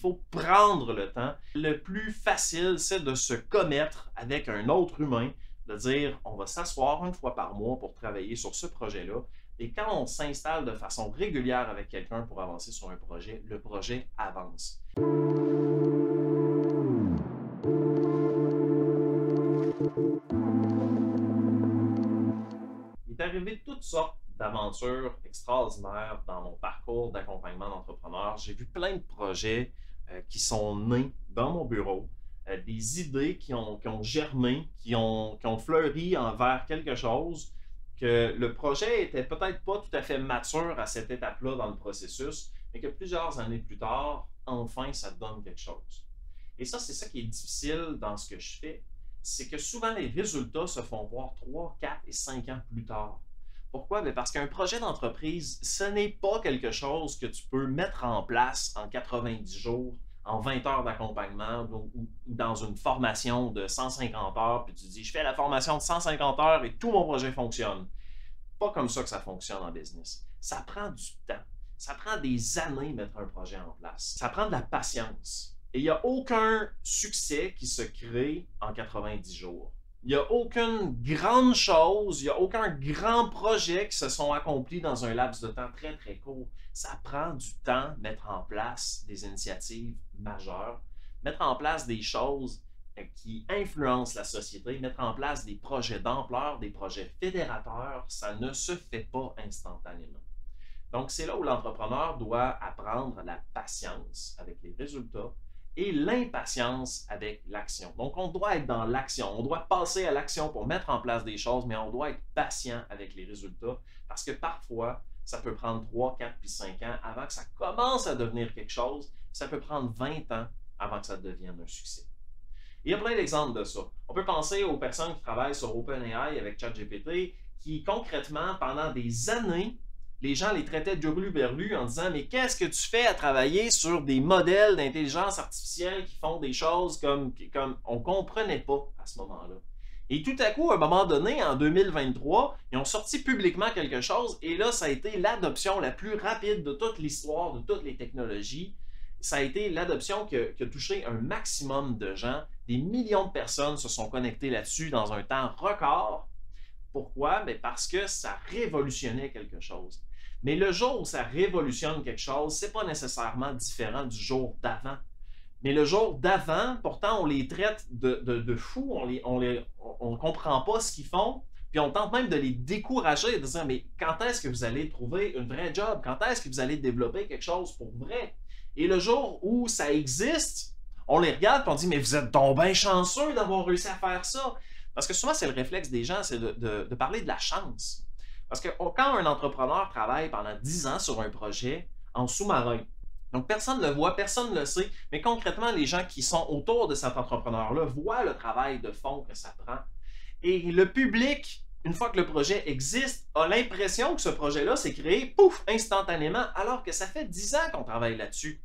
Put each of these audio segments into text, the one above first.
faut prendre le temps. Le plus facile, c'est de se commettre avec un autre humain, de dire on va s'asseoir une fois par mois pour travailler sur ce projet-là. Et quand on s'installe de façon régulière avec quelqu'un pour avancer sur un projet, le projet avance. Il est arrivé toutes sortes d'aventures extraordinaires dans mon parcours d'accompagnement d'entrepreneurs. J'ai vu plein de projets qui sont nés dans mon bureau, des idées qui ont germé, qui ont fleuri envers quelque chose, que le projet était peut-être pas tout à fait mature à cette étape-là dans le processus, mais que plusieurs années plus tard, enfin, ça donne quelque chose. Et ça, c'est ça qui est difficile dans ce que je fais, c'est que souvent les résultats se font voir 3, 4 et 5 ans plus tard. Pourquoi? Bien parce qu'un projet d'entreprise, ce n'est pas quelque chose que tu peux mettre en place en 90 jours, en 20 heures d'accompagnement ou dans une formation de 150 heures, puis tu dis, je fais la formation de 150 heures et tout mon projet fonctionne. Pas comme ça que ça fonctionne en business. Ça prend du temps. Ça prend des années mettre un projet en place. Ça prend de la patience. Et il n'y a aucun succès qui se crée en 90 jours. Il n'y a aucune grande chose, il n'y a aucun grand projet qui se sont accomplis dans un laps de temps très, très court. Ça prend du temps de mettre en place des initiatives majeures, mettre en place des choses qui influencent la société, mettre en place des projets d'ampleur, des projets fédérateurs, ça ne se fait pas instantanément. Donc, c'est là où l'entrepreneur doit apprendre la patience avec les résultats et l'impatience avec l'action. Donc, on doit être dans l'action, on doit passer à l'action pour mettre en place des choses, mais on doit être patient avec les résultats parce que parfois, ça peut prendre 3, 4 puis 5 ans avant que ça commence à devenir quelque chose. Ça peut prendre 20 ans avant que ça devienne un succès. Et il y a plein d'exemples de ça. On peut penser aux personnes qui travaillent sur OpenAI avec ChatGPT qui, concrètement, pendant des années, les gens les traitaient de hurluberlus en disant « Mais qu'est-ce que tu fais à travailler sur des modèles d'intelligence artificielle qui font des choses comme on ne comprenait pas à ce moment-là. » Et tout à coup, à un moment donné, en 2023, ils ont sorti publiquement quelque chose et là, ça a été l'adoption la plus rapide de toute l'histoire, de toutes les technologies. Ça a été l'adoption qui a touché un maximum de gens. Des millions de personnes se sont connectées là-dessus dans un temps record. Pourquoi? Bien parce que ça révolutionnait quelque chose. Mais le jour où ça révolutionne quelque chose, ce n'est pas nécessairement différent du jour d'avant. Mais le jour d'avant, pourtant, on les traite de fous, on ne comprend pas ce qu'ils font, puis on tente même de les décourager, de dire, mais quand est-ce que vous allez trouver une vraie job? Quand est-ce que vous allez développer quelque chose pour vrai? Et le jour où ça existe, on les regarde et on dit, mais vous êtes donc bien chanceux d'avoir réussi à faire ça. Parce que souvent, c'est le réflexe des gens, c'est de parler de la chance. Parce que quand un entrepreneur travaille pendant 10 ans sur un projet en sous-marin, donc personne ne le voit, personne ne le sait, mais concrètement, les gens qui sont autour de cet entrepreneur-là voient le travail de fond que ça prend. Et le public, une fois que le projet existe, a l'impression que ce projet-là s'est créé, pouf, instantanément, alors que ça fait 10 ans qu'on travaille là-dessus.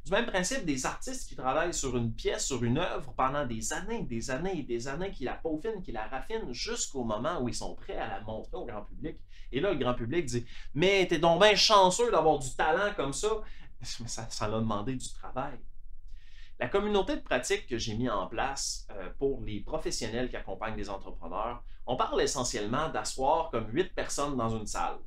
Du même principe, des artistes qui travaillent sur une pièce, sur une œuvre pendant des années et des années, qui la peaufinent, qui la raffinent jusqu'au moment où ils sont prêts à la montrer au grand public. Et là, le grand public dit « Mais t'es donc bien chanceux d'avoir du talent comme ça. » Mais ça l'a demandé du travail. La communauté de pratique que j'ai mis en place pour les professionnels qui accompagnent les entrepreneurs, on parle essentiellement d'asseoir comme 8 personnes dans une salle.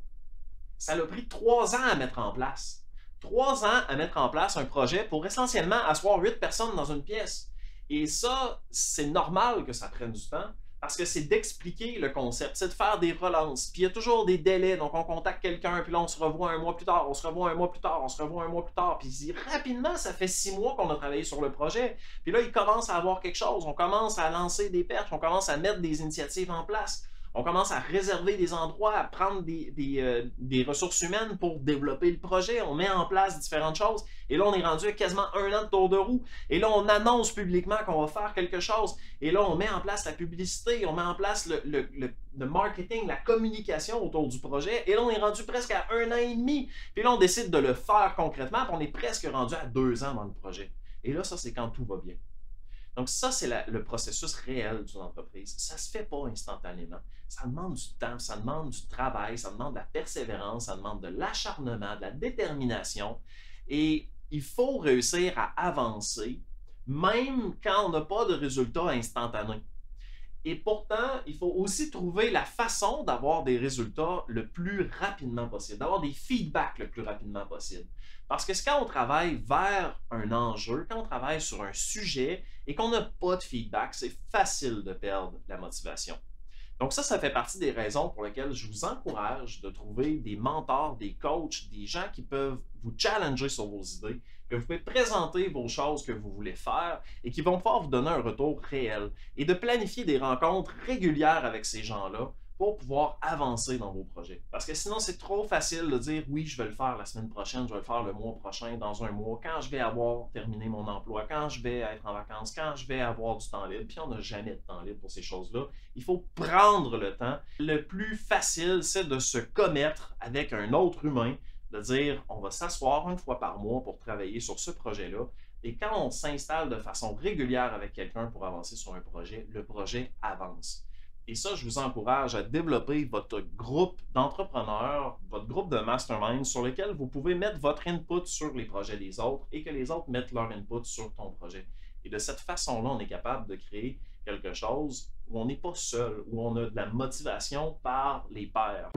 Ça a pris 3 ans à mettre en place. 3 ans à mettre en place un projet pour essentiellement asseoir 8 personnes dans une pièce. Et ça, c'est normal que ça prenne du temps parce que c'est d'expliquer le concept, c'est de faire des relances. Puis il y a toujours des délais, donc on contacte quelqu'un, puis là on se revoit un mois plus tard, on se revoit un mois plus tard, on se revoit un mois plus tard. Puis rapidement, ça fait 6 mois qu'on a travaillé sur le projet. Puis là, il commence à avoir quelque chose, on commence à lancer des perches, on commence à mettre des initiatives en place. On commence à réserver des endroits, à prendre des ressources humaines pour développer le projet. On met en place différentes choses. Et là, on est rendu à quasiment 1 an de tour de roue. Et là, on annonce publiquement qu'on va faire quelque chose. Et là, on met en place la publicité, on met en place le marketing, la communication autour du projet. Et là, on est rendu presque à 1 an et demi. Puis là, on décide de le faire concrètement. Puis on est presque rendu à 2 ans dans le projet. Et là, ça, c'est quand tout va bien. Donc ça, c'est le processus réel d'une entreprise. Ça ne se fait pas instantanément. Ça demande du temps, ça demande du travail, ça demande de la persévérance, ça demande de l'acharnement, de la détermination. Et il faut réussir à avancer, même quand on n'a pas de résultats instantanés. Et pourtant, il faut aussi trouver la façon d'avoir des résultats le plus rapidement possible, d'avoir des feedbacks le plus rapidement possible. Parce que quand on travaille vers un enjeu, quand on travaille sur un sujet et qu'on n'a pas de feedback, c'est facile de perdre la motivation. Donc ça fait partie des raisons pour lesquelles je vous encourage de trouver des mentors, des coachs, des gens qui peuvent vous challenger sur vos idées, que vous pouvez présenter vos choses que vous voulez faire et qui vont pouvoir vous donner un retour réel. Et de planifier des rencontres régulières avec ces gens-là pour pouvoir avancer dans vos projets. Parce que sinon, c'est trop facile de dire oui, je vais le faire la semaine prochaine, je vais le faire le mois prochain, dans un mois, quand je vais avoir terminé mon emploi, quand je vais être en vacances, quand je vais avoir du temps libre. Puis on n'a jamais de temps libre pour ces choses-là. Il faut prendre le temps. Le plus facile, c'est de se commettre avec un autre humain, de dire on va s'asseoir une fois par mois pour travailler sur ce projet-là. Et quand on s'installe de façon régulière avec quelqu'un pour avancer sur un projet, le projet avance. Et ça, je vous encourage à développer votre groupe d'entrepreneurs, votre groupe de mastermind sur lequel vous pouvez mettre votre input sur les projets des autres et que les autres mettent leur input sur ton projet. Et de cette façon-là, on est capable de créer quelque chose où on n'est pas seul, où on a de la motivation par les pairs.